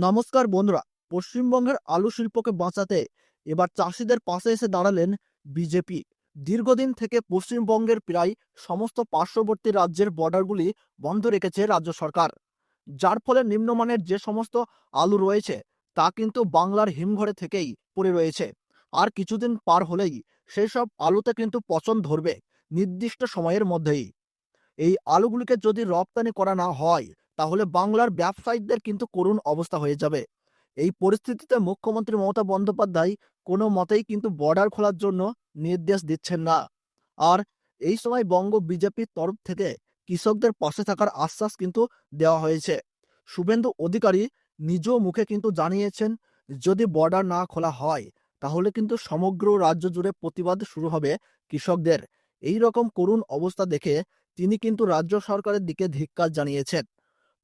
নমস্কার বন্ধুরা। পশ্চিমবঙ্গের আলু শিল্পকে বাঁচাতে এবার চাষিদের পাশে এসে দাঁড়ালেন বিজেপি। দীর্ঘদিন থেকে পশ্চিমবঙ্গের প্রায় সমস্ত পার্শ্ববর্তী রাজ্যের বর্ডারগুলি বন্ধ রেখেছে রাজ্য সরকার, যার ফলে নিম্নমানের যে সমস্ত আলু রয়েছে তা কিন্তু বাংলার হিমঘরে থেকেই পড়ে রয়েছে। আর কিছুদিন পার হলেই সেই সব আলুতে কিন্তু পচন ধরবে নির্দিষ্ট সময়ের মধ্যেই। এই আলুগুলিকে যদি রপ্তানি করা না হয় তাহলে বাংলার ব্যবসায়ীদের কিন্তু করুণ অবস্থা হয়ে যাবে। এই পরিস্থিতিতে মুখ্যমন্ত্রী মমতা বন্দ্যোপাধ্যায় কোনো মতেই কিন্তু বর্ডার খোলার জন্য নির্দেশ দিচ্ছেন না। আর এই সময় বঙ্গ বিজেপির তরফ থেকে কৃষকদের পাশে থাকার আশ্বাস কিন্তু দেওয়া হয়েছে। শুভেন্দু অধিকারী নিজ মুখে কিন্তু জানিয়েছেন, যদি বর্ডার না খোলা হয় তাহলে কিন্তু সমগ্র রাজ্য জুড়ে প্রতিবাদ শুরু হবে কৃষকদের। এই রকম করুণ অবস্থা দেখে তিনি কিন্তু রাজ্য সরকারের দিকে ধিক্কার জানিয়েছেন।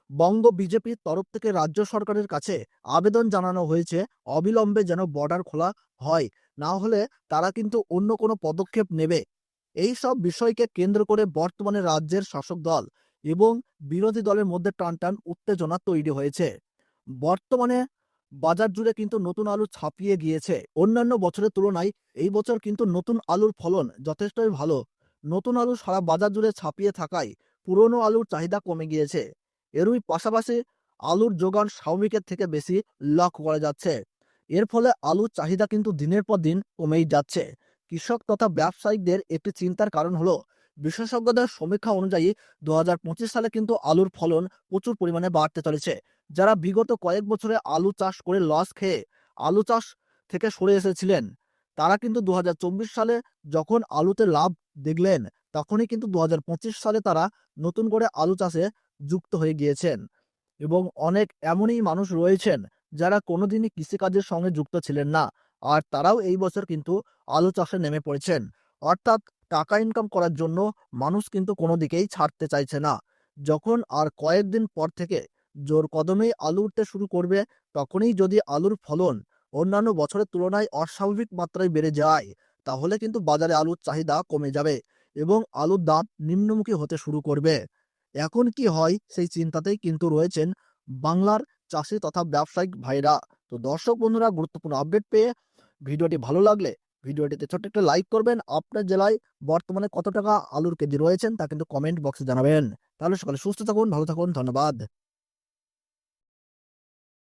বঙ্গ বিজেপির তরফ থেকে রাজ্য সরকারের কাছে আবেদন জানানো হয়েছে অবিলম্বে যেন বর্ডার খোলা হয়, না হলে তারা কিন্তু অন্য কোনো পদক্ষেপ নেবে। এই সব বিষয়কে কেন্দ্র করে বর্তমানে রাজ্যের শাসক দল এবং বিরোধী দলের মধ্যে টানটান উত্তেজনা তৈরি হয়েছে। বর্তমানে বাজার জুড়ে কিন্তু নতুন আলু ছাপিয়ে গিয়েছে। অন্যান্য বছরের তুলনায় এই বছর কিন্তু নতুন আলুর ফলন যথেষ্টই ভালো। নতুন আলু সারা বাজার জুড়ে ছাপিয়ে থাকায় পুরনো আলুর চাহিদা কমে গিয়েছে। এরই পাশাপাশি আলুর যোগান স্বাভাবিকের থেকে বেশি লক্ষ্য করা যাচ্ছে। এর ফলে আলুর চাহিদা কিন্তু দিনের পর দিন কমেই যাচ্ছে। কৃষক তথা ব্যবসায়িকদের একটি চিন্তার কারণ হলো, বিশেষজ্ঞদের সমীক্ষা অনুযায়ী 2025 সালে কিন্তু আলুর ফলন প্রচুর পরিমাণে বাড়তে চলেছে। যারা বিগত কয়েক বছরে আলু চাষ করে লস খেয়ে আলু চাষ থেকে সরে এসেছিলেন, তারা কিন্তু 2024 সালে যখন আলুতে লাভ দেখলেন, তখনই কিন্তু 2025 সালে তারা নতুন করে আলু চাষে যুক্ত হয়ে গিয়েছেন। এবং অনেক এমনই মানুষ রয়েছেন যারা কোনোদিনই কৃষিকাজের সঙ্গে যুক্ত ছিলেন না, আর তারাও এই বছর কিন্তু আলু চাষে নেমে পড়েছেন। অর্থাৎ টাকা ইনকাম করার জন্য মানুষ কিন্তু কোনো দিকেই ছাড়তে চাইছে না। যখন আর কয়েকদিন পর থেকে জোর কদমেই আলু উঠতে শুরু করবে, তখনই যদি আলুর ফলন অন্যান্য বছরের তুলনায় অস্বাভাবিক মাত্রায় বেড়ে যায়, তাহলে কিন্তু বাজারে আলুর চাহিদা কমে যাবে এবং আলুর দাম নিম্নমুখী হতে শুরু করবে। এখন কি হয় সেই চিন্তাতেই কিন্তু রয়েছেন বাংলার চাষি তথা ব্যবসায়িক ভাইরা। তো দর্শক বন্ধুরা, গুরুত্বপূর্ণ আপডেট পেয়ে ভিডিওটি ভালো লাগলে ভিডিওটিতে ছোট্ট একটা লাইক করবেন। আপনার জেলায় বর্তমানে কত টাকা আলুর কেজি রয়েছেন তা কিন্তু কমেন্ট বক্সে জানাবেন। তাহলে সকালে সুস্থ থাকুন, ভালো থাকুন, ধন্যবাদ।